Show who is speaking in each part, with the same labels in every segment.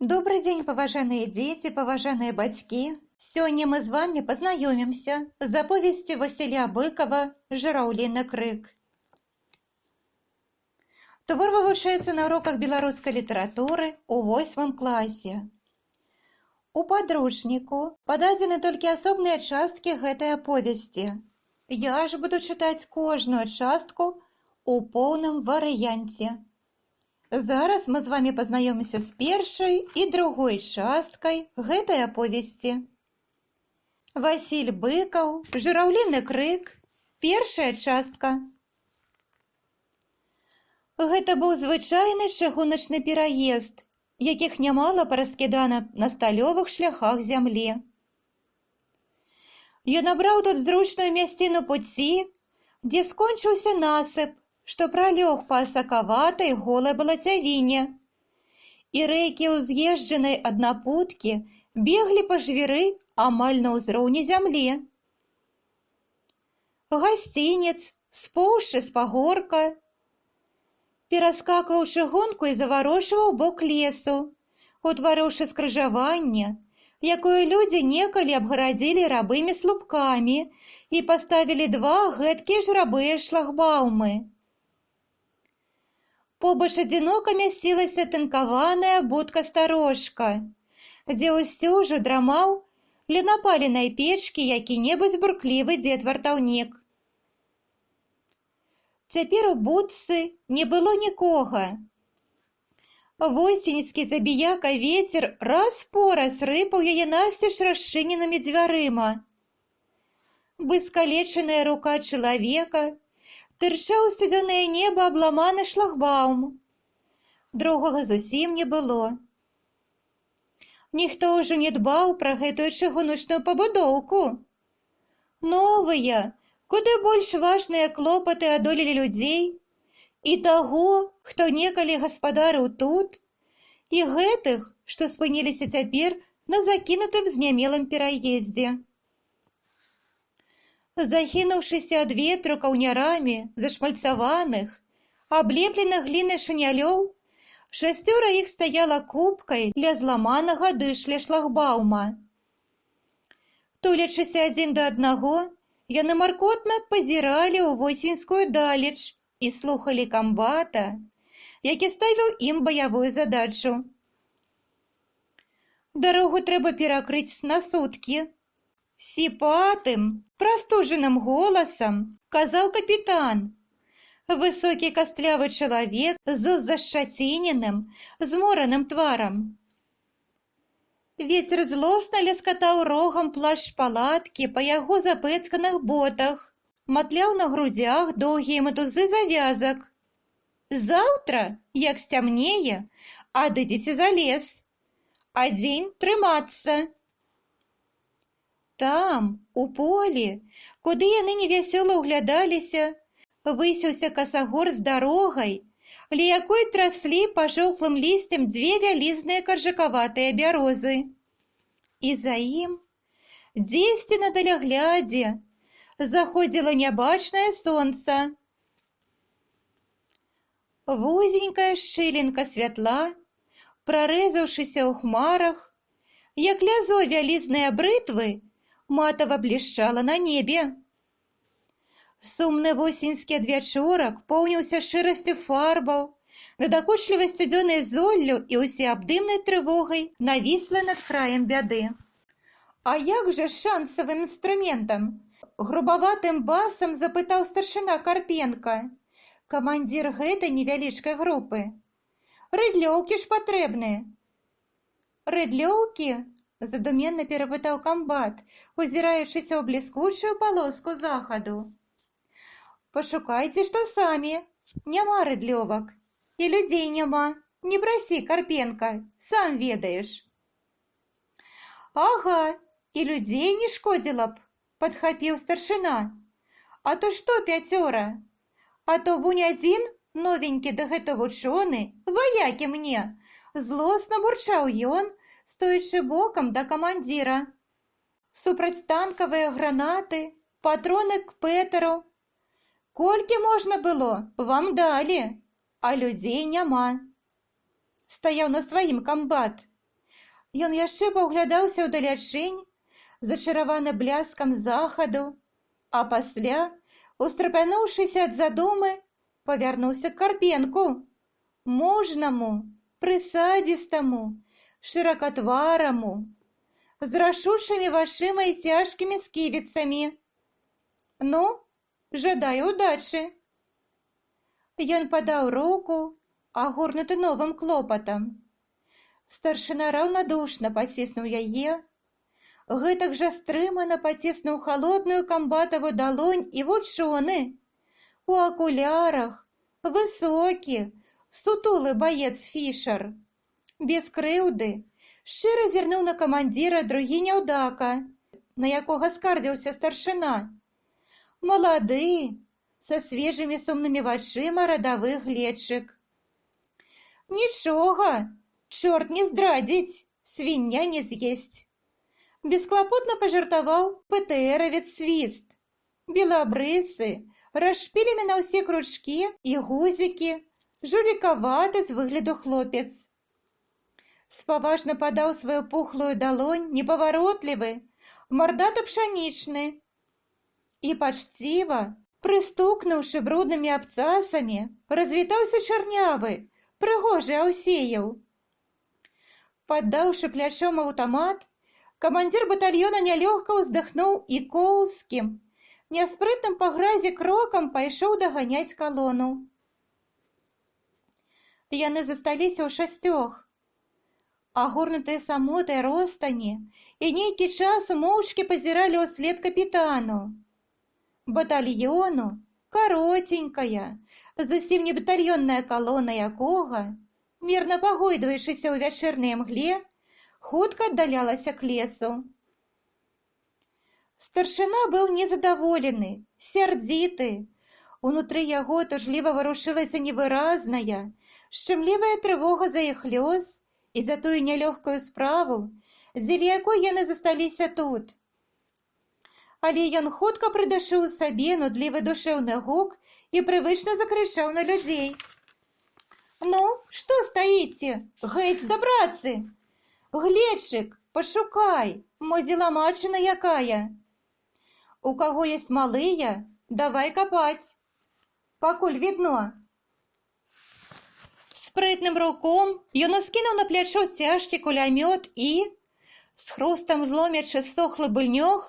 Speaker 1: Добрый день, поважаныя дети, поважаныя бацькі. Сегодня мы с вами познакомимся с заповестью Василя Быкова «Жыраўліны крык». Твор вывучаецца на уроках беларускай літаратуры у 8 класе. У падручніку пададзены толькі асобныя часткі гэтай аповесці. Я ж буду чытаць кожную частку у поўным варыянце. Зараз мы з вами познаёмімся з першай і другой часткай гэтай аповесці. Васіль Быкаў, «Жыраўліны крык», першая частка. Гэта быў звычайны чыгуначны пераезд, якіх нямала параскідана на сталёвых шляхах зямлі. Ён набраў тут зручную мясціну пуці, дзе скончыўся насып, што пралёг па асакаватай голай балацявіне, і рэйкі ўз'езджанай аднапуткі беглі па жвіры амаль на ўзроўні зямлі. Гасцінец, споўшчы з пагорка, пераскакваў чыгунку і заварочваў бок лесу, утварыўшы скрыжаванне, якое людзі некалі абгарадзілі рабымі слупкамі і паставілі два гэткія ж рабыя шлагбаумы. Побач адзінока мясцілася тынкаваная будка-старожка, дзе ўсё ўжо драмаў ля напаленай печкі які-небудзь бурклівы дзед-вартаўнік. Цяпер у будцы не было нікога. Восеньскі забіяка вецер раз-пораз рыпаў яе насцеж расчыненымі дзвярыма. Выскалечаная рука чалавека тырчаў у сцюдзёнае неба абламаны шлагбаум. Другога зусім не было. Ніхто ўжо не дбаў пра гэтую чыгуначную пабудоўку. Новыя, куды больш важныя клопаты адолелі людзей, і таго, хто некалі гаспадарыў тут, і гэтых, што спыніліся цяпер на закінутым знямелым пераездзе. Захінуўшыся ад ветру каўнярамі зашмальцаваных, аблепленых глінай шынялёў, шасцёра іх стаяла купкай ля зламанага дышля шлагбаума. Тулячыся адзін да аднаго, яны маркотна пазіралі ў восеньскую далеч і слухалі камбата, які ставіў ім баявую задачу. Дарогу трэба перакрыць на суткі. Сіпатым, прастужаным голасам казаў капітан, высокі кастлявы чалавек з зашчаціненым, змораным тварам. Вецер злосна ляскатаў рогам плашч палаткі па яго запэцканых ботах, матляў на грудзях доўгія матузы завязак. Заўтра, як сцямнее, адыдзеце за лес, а дзень трымацца. Там, у полі, куды яны невясёла ўглядаліся, высіўся касагор з дарогай, ля якой траслі пажоўклым лісцем дзве вялізныя каржакаватыя бярозы. І за ім, дзесьці на даляглядзе, заходзіла нябачнае сонца. Вузенькая шчылінка святла, прарэзаўшыся ў хмарах, як лязо вялізнае брытвы, матава блішчала на небе. Сумны восеньскі адвячорак поўніўся шырасцю фарбаў, надакучлівай сцюдзёнай золлю і усеабдымнай трывогай навісла над краем бяды. А як жа з шансавым інструментам? Грубаватым басам запытаў старшына Карпенка, камандзір гэтай невялічкай групы. Рыдлёўкі ж патрэбны. Рыдлёўкі? Задуменна перапытаў камбат, узіраючыся ў бліскучую палоску захаду. Пашукайце, што самі. Няма рыдлёвак. І людзей няма. Не прасі, Карпенка, сам ведаеш. Ага, і людзей не шкодзіла б, падхапіў старшына. А то што пяцёра? А то вунь адзін, новенькі да гэта вучоны, ваякі мне. Злосна бурчаў ён, стоячы бокам да камандзіра. Супрацьтанкавыя гранаты, патроны к пэтару. Колькі можна было, вам далі, а людзей няма. Стаяў на сваім камбат. Ён яшчэ паўглядаўся ўдалячынь, зачараваны бляскам захаду, а пасля, устрапянуўшыся ад задумы, павярнуўся к Карпенку, мужнаму, прысадзістаму, шыракатвараму, з рашучымі вачыма і цяжкімі сківіцамі. Ну, жадаю удачы. Ён падаў руку, агорнуты новым клопатам. Старшына раўнадушна паціснуў яе, гэтак жа стрымана паціснуў халодную камбатаву далонь і вучоны, у акулярах, высокі, сутулы баец Фішер. Без крыўды, шчыра зірнуў на камандзіра другі няўдака, на якога скардзіўся старшына. Малады, са свежымі сумнымі вачыма радавы гледчык. Нічога, чорт не здрадзіць, свіння не з'есць. Бесклапотна пажартаваў ПТРовец Свіст. Белабрысы, расшпілены на ўсе кручкі і гузікі, жулікаваты з выгляду хлопец. Спаважна падаў сваю пухлую далонь непаваротлівы, мардата-пшанічны. І пачціва, прыстукнуўшы бруднымі абцасамі, развітаўся чарнявы, прыгожы Аўсеяў. Паддаўшы плячом аўтамат, камандзір батальёна нялёгка ўздыхнуў і коўзкім, няспрытным па гразі крокам пайшоў даганяць калону. Яны засталіся ў шасцёх, агорнутыя самотай ростані, і нейкі час моўчкі пазіралі ўслед капітану. Батальёну, каротенькая, зусім не батальённая калона якога, мірна пагойдваючыся ў вячэрняй мгле, хутка аддалялася к лесу. Старшына быў незадаволены, сярдзіты. Унутры яго тужліва варушылася невыразная, шчымлівая трывога за іх лёс і за тую нялёгкую справу, дзеля якой яны засталіся тут. Але ён хутка прыдушыў сабе нудлівы душэўны гук і прывычна закрычаў на людзей. Ну, што стаіце? Гэць да працы! Гледчык, пашукай, мо дзеламачына якая. У каго ёсць малыя, давай капаць. Пакуль відно. Спрытным руком ён ускінуў на плячо цяжкі кулямёт і, з хрустам ломячы сохлы быльнёг,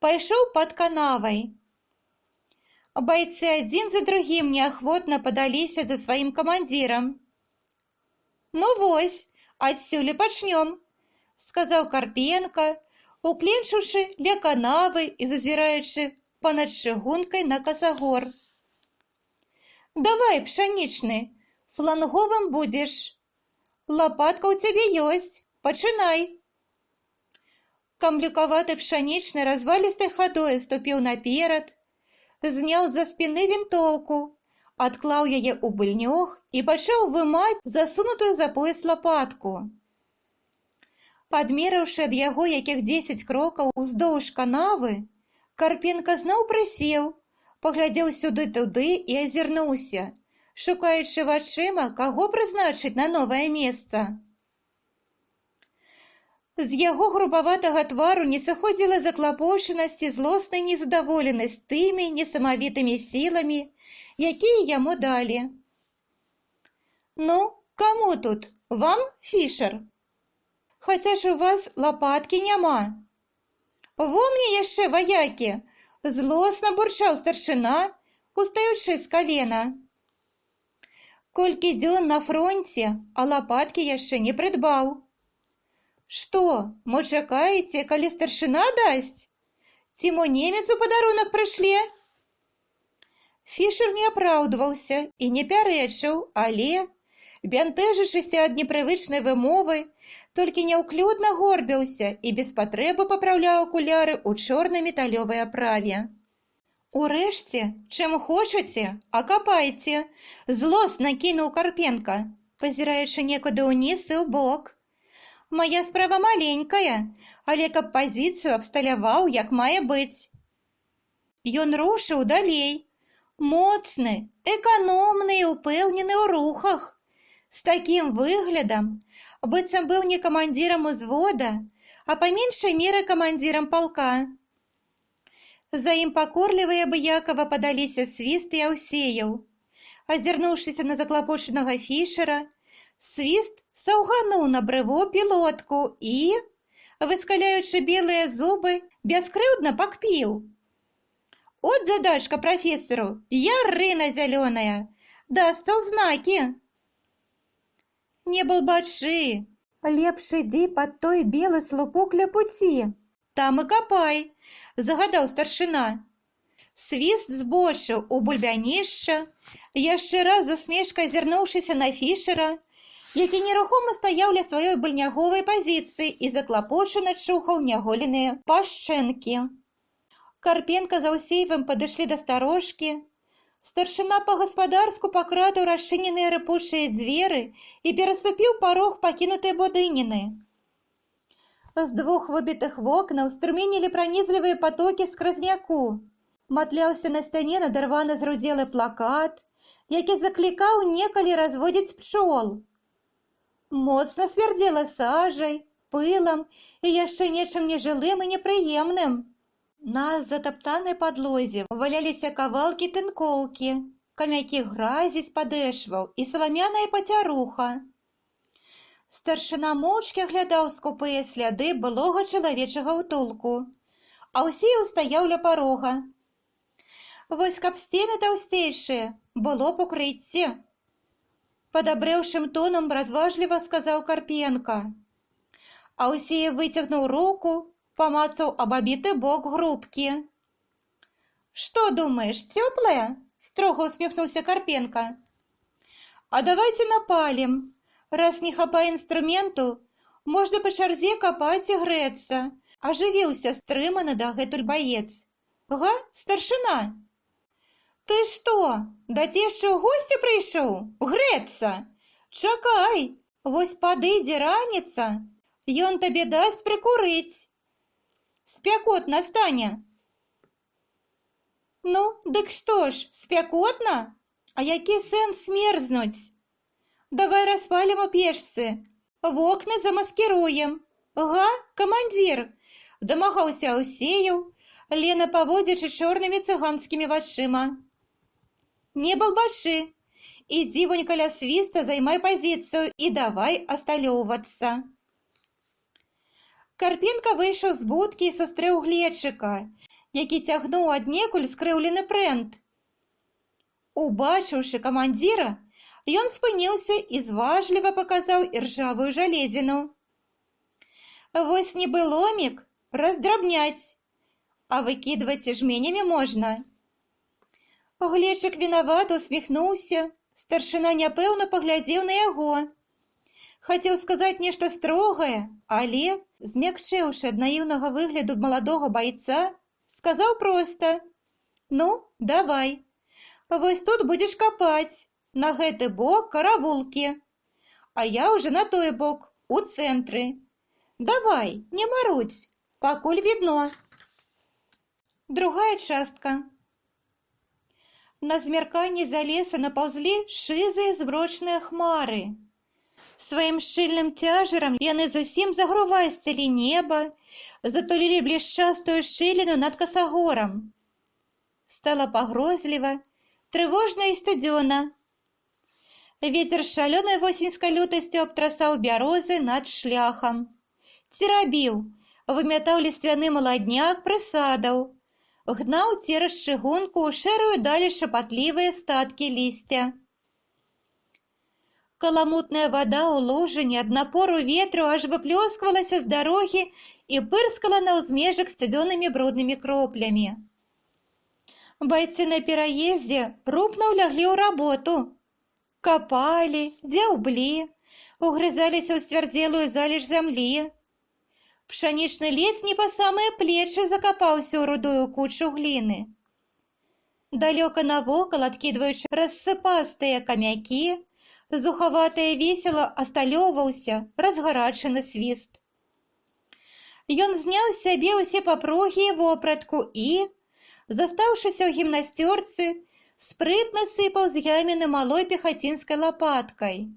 Speaker 1: пайшоў пад канавай. Байцы адзін за другім неахвотна падаліся за сваім камандзірам. Ну вось, адсюль і пачнём, сказаў Карпенка, укленчыўшы ля канавы і зазіраючы па-над чыгункай на касагор. Давай, пшанічны, фланговым будзеш. Лапатка ў цябе ёсць, пачынай. Камлюкаваты пшанічны развалістай хадой ступіў наперад, зняў з-за спіны вінтоўку, адклаў яе ў быльнёг і пачаў вымаць засунутую за пояс лапатку. Адмерыўшы ад яго якіх 10 крокаў уздоўж канавы, Карпенка зноў прысеў, паглядзеў сюды-туды і азірнуўся, шукаючы вачыма, каго прызначыць на новае месца. З яго грубаватага твару не сыходзіла заклапочанасць і злосная незадаволенасць тымі несамавітымі сіламі, якія яму далі. Ну, каму тут? Вам, Фішер? Хаця ж у вас лапаткі няма. Во мне яшчэ ваякі, злосна бурчаў старшына, устаючы з калена. Колькі дзён на фронце, а лапаткі яшчэ не прыдбаў. Што, мо чакаеце, калі старшына дасць? Ці мо немец у падарунак прышле? Фішер не апраўдваўся і не пярэчыў, але, бянтэжачыся ад непрывычнай вымовы, толькі няўклюдна горбіўся і без патрэбы папраўляў акуляры ў чорнай металёвай аправе. Урэшце, чым хочаце, а капайце, злосна кінуў Карпенка, пазіраючы некуды ўніз і ўбок. Мая справа маленькая, але каб пазіцыю абсталяваў, як мае быць. Ён рушыў далей, моцны, эканомны і упэўнены ў рухах, З такім выглядам, быццам быў не камандзірам узвода, а па меншай меры камандзірам палка. За ім пакорліва і абыякава падаліся свіст і Аўсеяў. Азірнуўшыся на заклапочанага Фішера, свіст саўгануў на брыво пілотку і, выскаляючы белыя зубы, бяскрыўдна пакпіў. От задачка прафесару, ярына зялёная, дасца ў знакі. Не балбачы, лепш ідзі пад той белы слупок ля пуці. Там і капай, загадаў старшына. Свіст збочыў у бульбянішча, яшчэ раз з усмешкай азірнуўшыся на Фішера, які нерухома стаяў ля сваёй быльняговай пазіцыі і заклапочана чухаў няголеныя пашчэнкі. Карпенка з Аўсеевым падышлі да старожкі. Старшына па-гаспадарску пакрадаў расчыненыя рыпучыя дзверы і пераступіў парог пакінутай будыніны. З двух выбітых вокнаў струменілі пранізлівыя патокі скразняку. Матляўся на сцяне надарваны зрудзелы плакат, які заклікаў некалі разводзіць пчол. Моцна смярдзела сажай, пылам і яшчэ нечым нежылым і непрыемным. На затаптанай падлозе валяліся кавалкі тынкоўкі, камякі гразі з падэшваў і саламяная пацяруха. Старшына моўчкі аглядаў скупыя сляды былога чалавечага ўтулку, Аўсеяў стаяў ля парога. Вось каб сцены таўсцейшыя, было б укрыцце. Падабрэўшым тонам разважліва сказаў Карпенка. Аўсеев выцягнуў руку, памацаў абабіты бок грубкі. «Што думаеш, цёплая?» – строга усміхнуўся Карпенка. «А давайте напалім. Раз не хапае інструменту, можна па чарзе капаць і грэцца», – ажывіўся стрыманы дагэтуль баец. «Га, старшына?» «Ты што, да цешчы ў госці прыйшоў? Грэцца? Чакай, вось падыдзе раніца, ён табе дасць прыкурыць. Спякотна стане». «Ну, дык што ж, спякотна? А які сэнс мерзнуць? Давай распалім у печцы, вокны замаскіруем. Га, камандзір?» – дамагаўся Аўсеяў, лена паводзячы чорнымі цыганскімі вачыма. «Не балбачы, ідзі вунь каля свіста, займай пазіцыю і давай асталёўвацца». Карпенка выйшаў з будкі і сустрэў Гледчыка, які цягнуў аднекуль скрыўлены прэнт. Убачыўшы камандзіра, ён спыніўся і зважліва паказаў іржавую жалезіну. «Вось нібы ломік раздрабняць, а выкідваць жменямі можна». Гледчык вінавата усміхнуўся, старшына няпэўна паглядзеў на яго. Хацеў сказаць нешта строгае, але, змякчэўшы ад наіўнага выгляду маладога байца, сказаў проста: «Ну, давай, вось тут будзеш капаць, на гэты бок каравулкі, а я ўжо на той бок, у цэнтры. Давай, не марудзь, пакуль відно». Другая частка. На змярканні за лесу напаўзлі шызыя змрочныя хмары. Сваім шчыльным цяжарам яны зусім загрувасцілі неба, затулілі блішчастую шчыліну над касагорам. Стала пагрозліва, трывожна і сцюдзёна. Вецер з шалёнай восеньскай лютасцю абтрасаў бярозы над шляхам. Церабіў, вымятаў ліствяны маладняк прысадаў, гнаў цераз чыгунку ў шэрую далі шапатлівыя статкі лісця. Каламутная вада ў лужыне ад напору ветру аж выплёсквалася з дарогі і пырскала на ўзмежак сцюдзёнымі бруднымі кроплямі. Байцы на пераездзе рупна ўляглі ў работу. Капалі, дзяўблі, угрызаліся ў сцвярдзелую залеж зямлі. Пшанічны лец не па самыя плечы закапаўся ў рудую кучу гліны. Далёка навокал, адкідваючы рассыпастыя камякі, зухаватае весела асталёўваўся разгарачаны свіст. Ён зняў з сябе ўсе папругі і вопратку і, застаўшыся ў гімнасцёрцы, спрытна сыпаў з яміны малой пехацінскай лапаткай.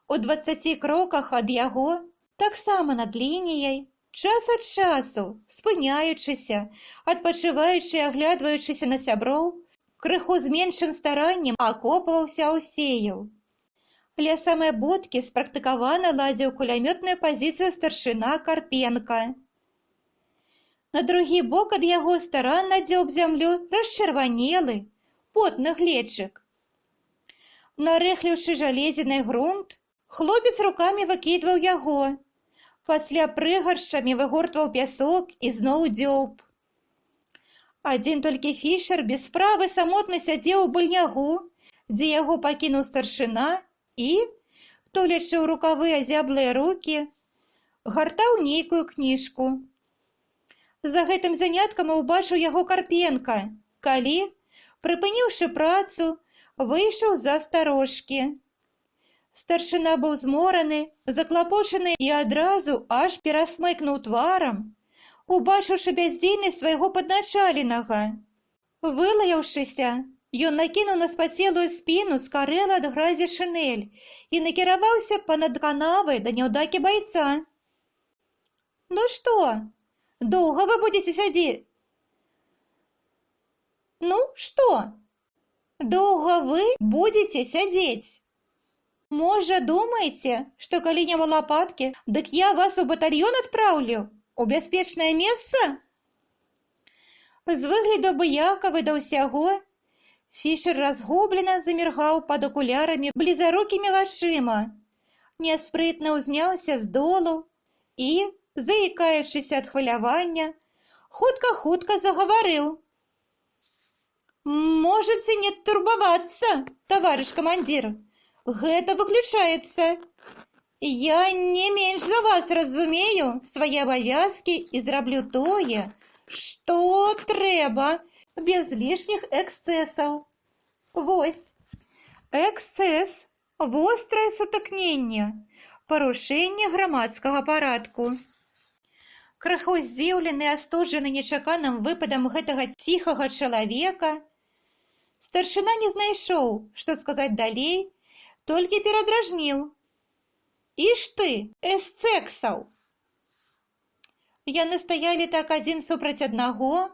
Speaker 1: У 20 кроках ад яго, таксама над лініяй, час ад часу, спыняючыся, адпачываючы і аглядваючыся на сяброў, крыху з меншым стараннем акопваўся Аўсеяў. Ля самай будкі спрактыкавана ладзіў кулямётную пазіцыю старшына Карпенка. На другі бок ад яго старанна дзёб зямлю расчырванелы, потны глечык. Нарэхліўшы жалезіны грунт, хлопец рукамі выкідваў яго, пасля прыгаршамі выгортваў пясок і зноў дзёб. Адзін толькі Фішер без справы самотна сядзеў у быльнягу, дзе яго пакінуў старшына і, толячы ў рукавы азяблыя рукі, гартаў нейкую кніжку. За гэтым заняткам убачыў яго Карпенка, калі, прыпыніўшы працу, выйшаў з-за старожкі. Старшына быў змораны, заклапочаны і адразу аж перасмыкнуў тварам, убачыўшы бяздзейнасць свайго падначаленага. Вылаяўшыся, ён накінуў на спацелую спіну скарэлы ад гразі шынель і накіраваўся па-над канавай да няўдакі байца. «Ну што, доўга вы будзеце сядзець?» «Ну што, доўга вы будзеце сядзець? Можа, думаеце, што калі няма лапаткі, дык я вас у батальён адпраўлю, у бяспечнае месца?» З выгляду абыякавы да ўсяго, Фішер разгублена заміргаў пад акулярамі блізарукімі вачыма, няспрытна ўзняўся з долу і, заікаючыся ад хвалявання, хутка-хутка загаварыў. «Можаце не турбавацца, таварыш камандзір, гэта выключаецца. Я не менш за вас разумею свае абавязкі і зраблю тое, што трэба, без лішніх эксцэсаў. Вось, эксцэс, вострае сутыкненне, парушэнне грамадскага парадку». Крыху здзіўлены, астуджаны нечаканым выпадам гэтага ціхага чалавека, старшына не знайшоў, што сказаць далей, толькі перадражніў. «Іш ты, эсцэксаў!» Яны стаялі так адзін супраць аднаго,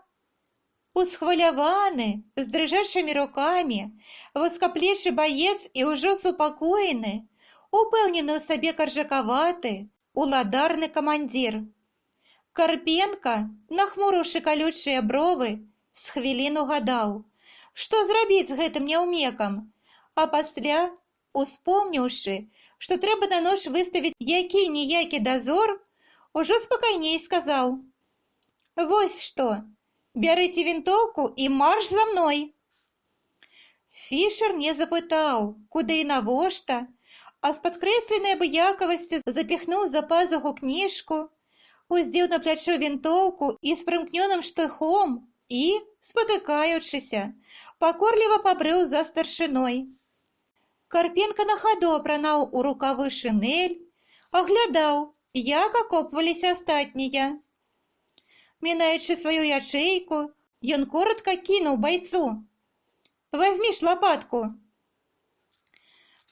Speaker 1: усхваляваны, з дрыжэшымі рукамі, вузкаплечы баец і ўжо супакоены, упэўнены ў сабе каржакаваты, уладарны камандзір. Карпенка, нахмурыўшы калючыя бровы, з хвіліну гадаў, што зрабіць з гэтым няўмекам, а пасля, успомніўшы, што трэба на ноч выставіць які-ніякі дазор, ужо спакайней сказаў: «Вось што, бярыце вінтоўку і марш за мной!» Фішер не запытаў, куды і навошта, а з падкрэсленай абыякавасцю запіхнуў за пазуху кніжку, уздзеў на плячо вінтоўку і з прымкнёным штыхом і, спатыкаючыся, пакорліва пабрыў за старшыной. Карпенка на хаду апранаў у рукавы шынель, аглядаў, як акопваліся астатнія. Мінаючы сваю ячэйку, ён коротка кінуў байцу: «Вазьмі ж лапатку!»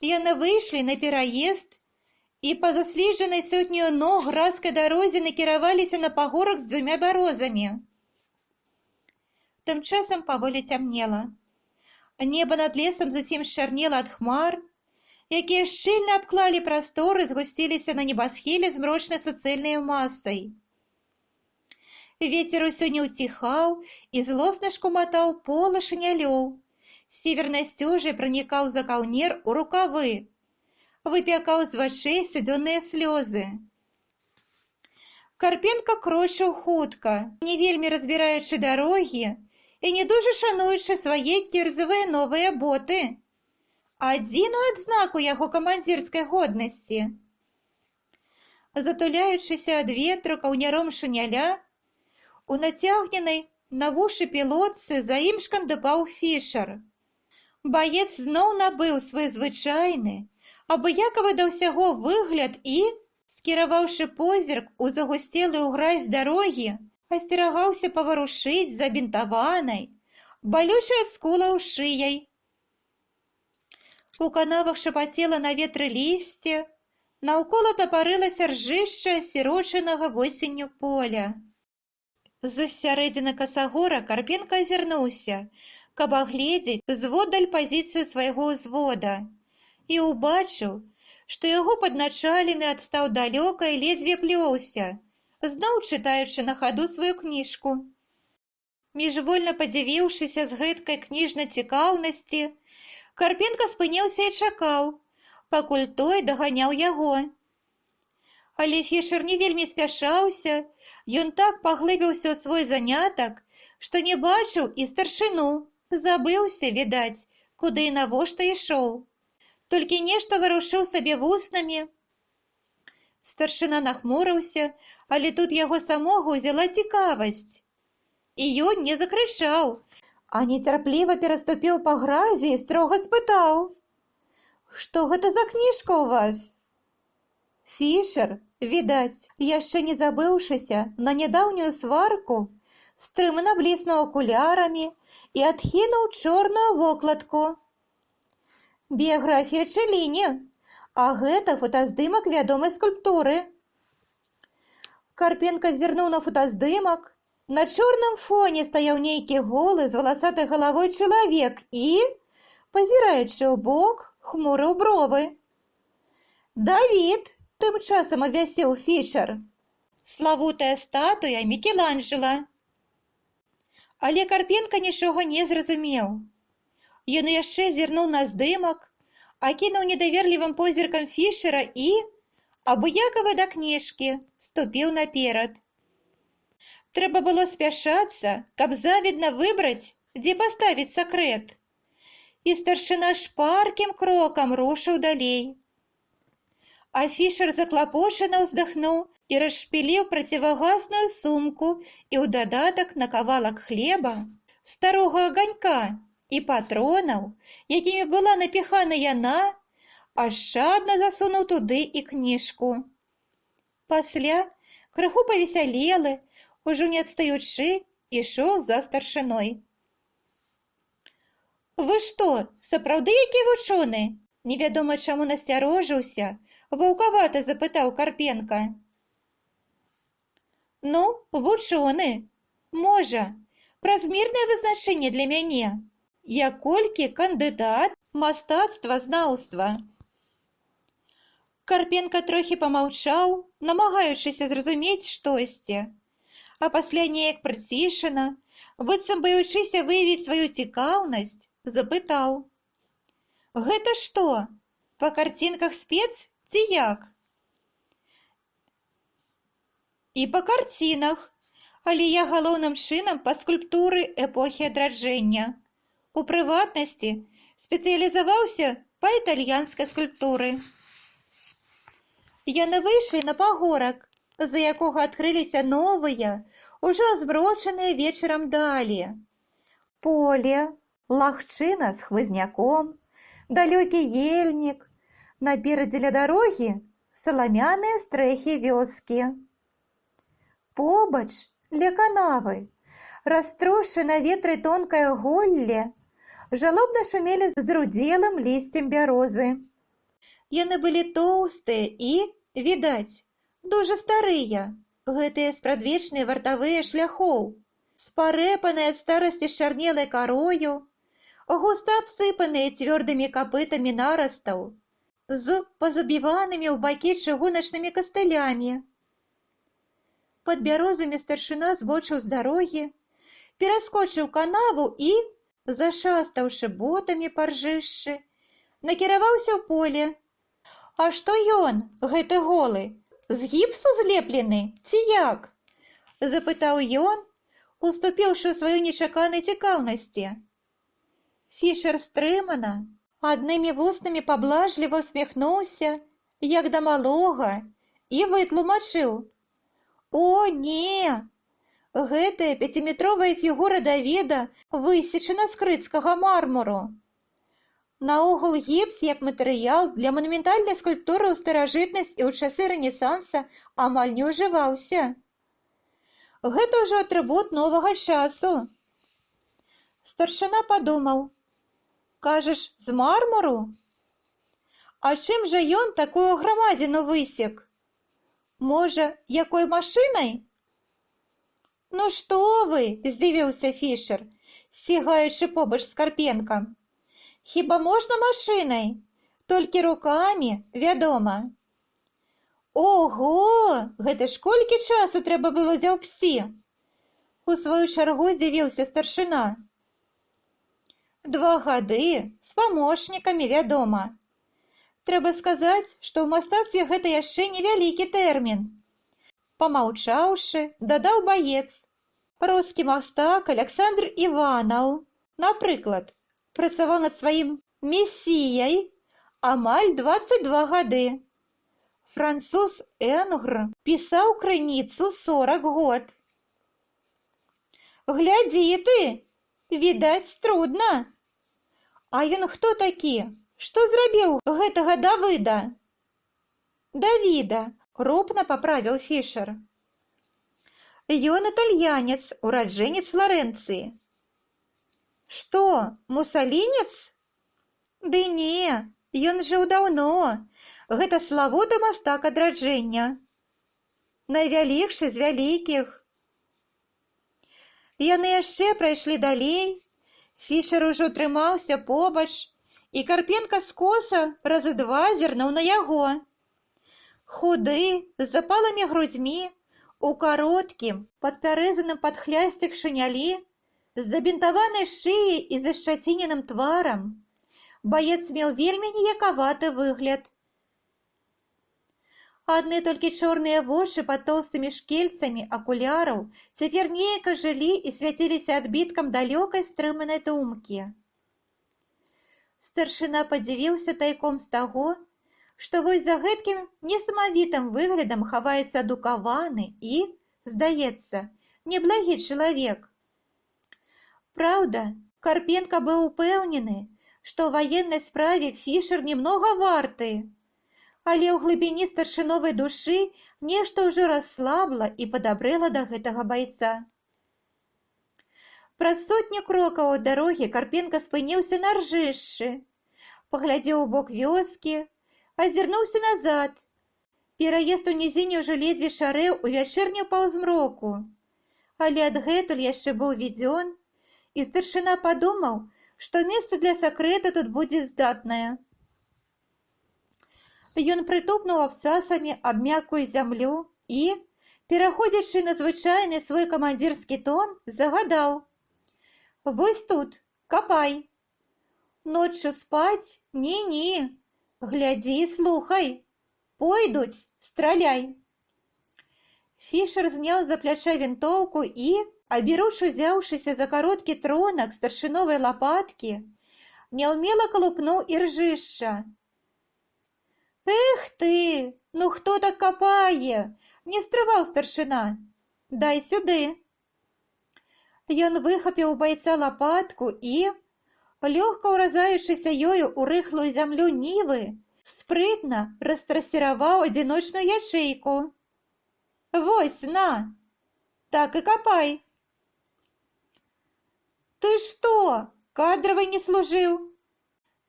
Speaker 1: Яны выйшлі на пераезд і па засліджанай сотню ног гразкай дарозе накіраваліся на пагорак з 2 бярозамі. Тым часам паволі цямнела. Неба над лесам зусім счарнела ад хмар, якія шчыльна абклалі прасторы, згусціліся на небасхіле змрочнай суцэльнай масай. Вецер усё не ўціхаў і злосна шкуматаў пола шынялёў, сівернай сцюжай пранікаў за каўнер у рукавы, выпякаў з вачэй сцюдзённыя слёзы. Карпенка крочыў хутка, не вельмі разбіраючы дарогі і не дужа шануючы свае кірзавыя новыя боты, адзіную адзнаку яго камандзірскай годнасці. Затуляючыся ад ветру каўняром шыняля, у нацягненай на вушы пілотцы за ім шкандыбаў Фішер. Баец зноў набыў свой звычайны, абыякавы да ўсяго выгляд і, скіраваўшы позірк у загусцелую гразь дарогі, асцерагаўся паварушыць забінтаванай, балючай ад скулаў шыяй. У канавах шапацела на ветры лісце, наўкола тапарылася ржышча асірочанага восенню поля. З сярэдзіны касагора Карпенка азірнуўся, каб агледзець зводдаль пазіцыю свайго ўзвода, і ўбачыў, што яго падначалены адстаў далёка і ледзьве плёўся, зноў чытаючы на хаду сваю кніжку. Міжвольна падзівіўшыся з гэткай кніжнай цікаўнасці, Карпенка спыніўся і чакаў, пакуль той даганяў яго. Але Фішер не вельмі спяшаўся, ён так паглыбіўся ў свой занятак, што не бачыў і старшыну, забыўся, відаць, куды і навошта ішоў. Толькі нешта варушыў сабе вуснамі. Старшына нахмурыўся, але тут яго самога ўзяла цікавасць. І ён не закрычаў, а нецярпліва пераступіў па гразі і строга спытаў: «Што гэта за кніжка ў вас?» Фішер, відаць, яшчэ не забыўшыся на нядаўнюю сварку, стрымана бліснуў акулярамі і адхінуў чорную вокладку. «Біяграфія Чэліні, а гэта фотаздымак вядомай скульптуры». Карпенка зірнуў на фотаздымак. На чорным фоне стаяў нейкі голы з валасатай галавой чалавек і, пазіраючы ў бок, хмурыў бровы. «Давід!» — тым часам абвясціў Фішер. «Славутая статуя Мікеланджела». Але Карпенка нічога не зразумеў. Ён яшчэ зірнуў на здымак, акінуў недаверлівым позіркам Фішера і, абыякавы да кніжкі, ступіў наперад. Трэба было спяшацца, каб завідна выбраць, дзе паставіць сакрэт. І старшына шпаркім крокам рушыў далей. А Фішер заклапочана ўздыхнуў і расшпіліў процівагасную сумку і ў дадатак на кавалак хлеба, старога аганька і патронаў, якімі была напіхана яна, ашчадна засунуў туды і кніжку. Пасля, крыху павесялелы, ужо не адстаючы, ішоў за старшыной. «Вы што, сапраўды які вучоны?» Невядома чаму насцярожыўся, ваўкавата запытаў Карпенка. «Ну, вучоны. Можа, празмернае вызначэнне для мяне. Я колькі кандыдат мастацтвазнаўства». Карпенка трохі памаўчаў, намагаючыся зразумець штосьці, а пасля неяк прыцішана, быццам баючыся выявіць сваю цікаўнасць, запытаў: «Гэта што, па карцінках спец ці як?» «І па карцінах, але я галоўным чынам па скульптуры эпохі адраджэння. У прыватнасці спецыялізаваўся па італьянскай скульптуры». Яны выйшлі на пагорак, з-за якога адкрыліся новыя, ужо азброчаныя вечарам далі. Поле, лагчына з хмызняком, далёкі ельнік, наперадзе ля дарогі саламяныя стрэхі вёскі. Побач, ля канавы, раструшчана ветры тонкае голле, жалобна шумелі з рудзелым лісцем бярозы. Яны былі тоўстыя і, відаць, дужа старыя, гэтыя спрадвечныя вартавыя шляхоў, спарэпаныя ад старасці чарнелай карою, густа абсыпаныя цвёрдымі капытамі нарастаў, з пазабіванымі ў бакі чыгуначнымі кастылямі. Пад бярозамі старшына збочыў з дарогі, пераскочыў канаву і, зашастаўшы ботамі па ржышчы, накіраваўся ў поле. «А што ён, гэты голы, з гіпсу злеплены, ці як?» — запытаў ён, уступіўшы ў сваю нечаканай цікаўнасці. Фішер стрымана, аднымі вуснамі паблажліва усміхнуўся, як да малога, і вытлумачыў: «О, не! Гэтая 5-метровая фігура Давіда высечана з крыцкага мармуру. Наогул гіпс як матэрыял для манументальнай скульптуры ў старажытнасць і ў часы рэнесанса амаль не ўжываўся. Гэта ўжо атрыбут новага часу». Старшына падумаў: «Кажаш, з мармуру? А чым жа ён такую грамадзіну высек? Можа, якой машынай? Ну што вы, здзівіўся Фішер, сігаючы побач з Карпенкам. Хіба можна машынай? Толькі рукамі, вядома. Ого, гэта ж колькі часу трэба было дзяўбсі? У сваю чаргу здзівіўся старшына. 2 гады, з памочнікамі, вядома. Трэба сказаць, што ў мастацтве гэта яшчэ невялікі тэрмін. Памаўчаўшы, дадаў баец. Рускі мастак Аляксандр Іванаў, напрыклад, працаваў над сваім «Месіяй» амаль 22 гады. Француз Энгр пісаў «Крыніцу» 40 год. Глядзі ты, відаць, трудна. А ён хто такі? Што зрабіў гэтага Давыда? Давіда, ропна паправіў Фішер. Ён італьянец, ураджэнец Фларэнцыі. Што, мусалінец? Ды не, ён жыў даўно. Гэта славуты мастак адраджэння. Найвялікшы з вялікіх. Яны яшчэ прайшлі далей. Фішер ужо трымаўся побач, і Карпенка скоса разы 2 зірнуў на яго. Худы, з запалымі грудзьмі, у кароткім, падпярэзаным пад хлясцік шынялі, з забінтаванай шыяй і зашчаціненым тварам. Баец меў вельмі ніякаваты выгляд. Адны толькі чорныя вочы пад тоўстымі шкельцамі акуляраў цяпер неяк ажылі і свяціліся адбіткам далёкай стрыманай думкі. Старшына падзівіўся тайком з таго, што вось за гэткім несамавітым выглядам хаваецца адукаваны і, здаецца, неблагі чалавек. Праўда, Карпенка быў упэўнены, што ў ваеннай справе Фішер немнога варты, але ў глыбіні старшыновай душы нешта ўжо расслабла і падабрэла да гэтага байца. Праз 100 крокаў ад дарогі Карпенка спыніўся на ржышчы, паглядзеў у бок вёскі, азірнуўся назад. Пераезд у нізіне ўжо ледзьве шарэў у вячэрнюю паўзмроку, але адгэтуль яшчэ быў відзён, і старшына падумаў, што месца для сакрэта тут будзе здатнае. Ён прытупнуў абцасамі аб мяккую зямлю і, пераходзячы на звычайны свой камандзірскі тон, загадаў: «Вось тут, капай. Ноччу спаць? Ні-ні. Глядзі і слухай. Пойдуць, страляй». Фішер зняў з-за пляча вінтоўку і, аберуч узяўшыся за кароткі тронак старшыновай лапаткі, няўмела калупнуў іржышча. «Эх ты, ну хто так капае?» – не стрываў старшына. «Дай сюды». Ён выхапіў у байца лапатку і, лёгка ўразаючыся ёю ў рыхлую зямлю нівы, спрытна растрасіраваў адзіночную ячэйку. «Вось, на! Так і капай!» «Ты што, кадравай не служыў?»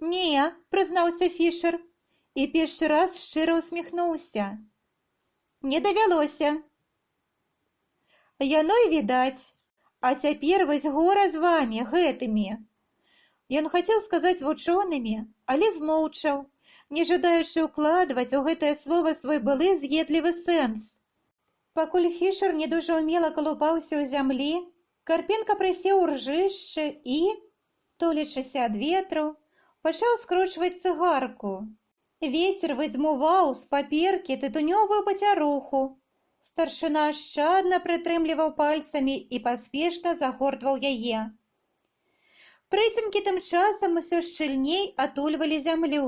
Speaker 1: «Не», – прызнаўся Фішер, і першы раз шчыра ўсміхнуўся. «Не давялося». «Яно і відаць. А цяпер вось гора з вамі, гэтымі». Ён хацеў сказаць вучонымі, але змоўчаў, не жадаючы ўкладваць у гэтае слова свой былы з'едлівы сэнс. Пакуль Фішер не дужа ўмела калупаўся ў зямлі, Карпенка прысеў у ржышчы і, тулячыся ад ветру, пачаў скручваць цыгарку. Вецер выдзьмуваў з паперкі тытунёвую пацяруху. Старшына ашчадна прытрымліваў пальцамі і паспешна загортваў яе. Прыцемкі тым часам усё шчыльней атульвалі зямлю.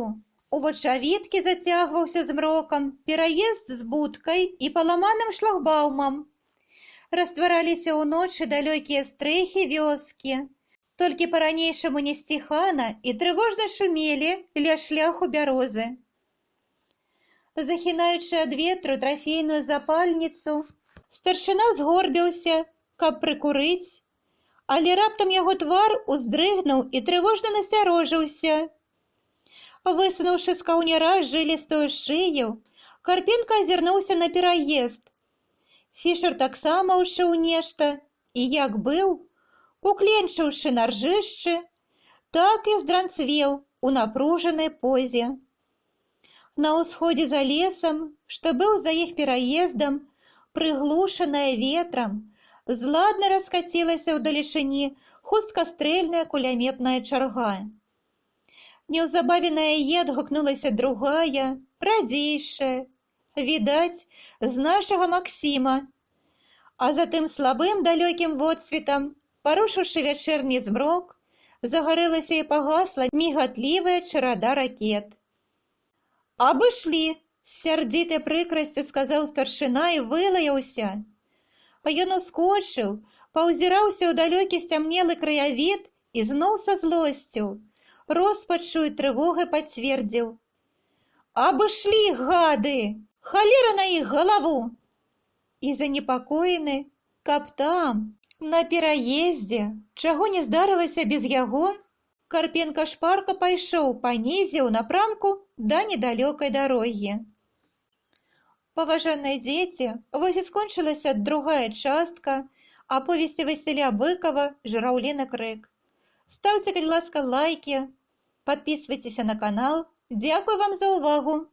Speaker 1: У вачавіткі зацягваўся змрокам пераезд з будкай і паламаным шлагбаумам. Раствараліся ў ночы далёкія стрэхі вёскі. Толькі па-ранейшаму несціхана і трывожна шумелі ля шляху бярозы. Захінаючы ад ветру трафейную запальніцу, старшына згорбіўся, каб прыкурыць, але раптам яго твар уздрыгнуў і трывожна насцярожыўся. Высунуўшы з каўняра жылістую шыю, Карпенка азірнуўся на пераезд. Фішер таксама ўшыў нешта і, як быў, укленчыўшы на ржышчы, так і здранцвеў у напружанай позе. На ўсходзе за лесам, што быў за іх пераездам, прыглушаная ветрам, зладна раскацілася ўдалечыні хусткастрэльная кулямётная чарга. Неўзабаве на яе адгукнулася другая, радзейшая, відаць, з нашага Максіма. А затым слабым далёкім водсветам, парушыўшы вячэрні змрок, загарэлася і пагасла мігатлівая чарада ракет. «Абышлі!» – з сярдзітай прыкрасцю сказаў старшына і вылаяўся. Ён ускочыў, паўзіраўся ў далёкі сцямнелы краявід і зноў са злосцю, роспаччу і трывогай пацвердзіў: «Абышлі, гады! Халера на іх галаву!» І занепакоены, каб там, на пераездзе, чаго не здарылася без яго, Карпенка шпарка пайшоў панізе ў напрамку да недалёкай дарогі. Паважаныя дзеці, вось і скончылася другая частка аповесці Васіля Быкова «Жураўліны крык». Ставьте, калі ласка, лайки, подписывайтесь на канал. Дякую вам за увагу!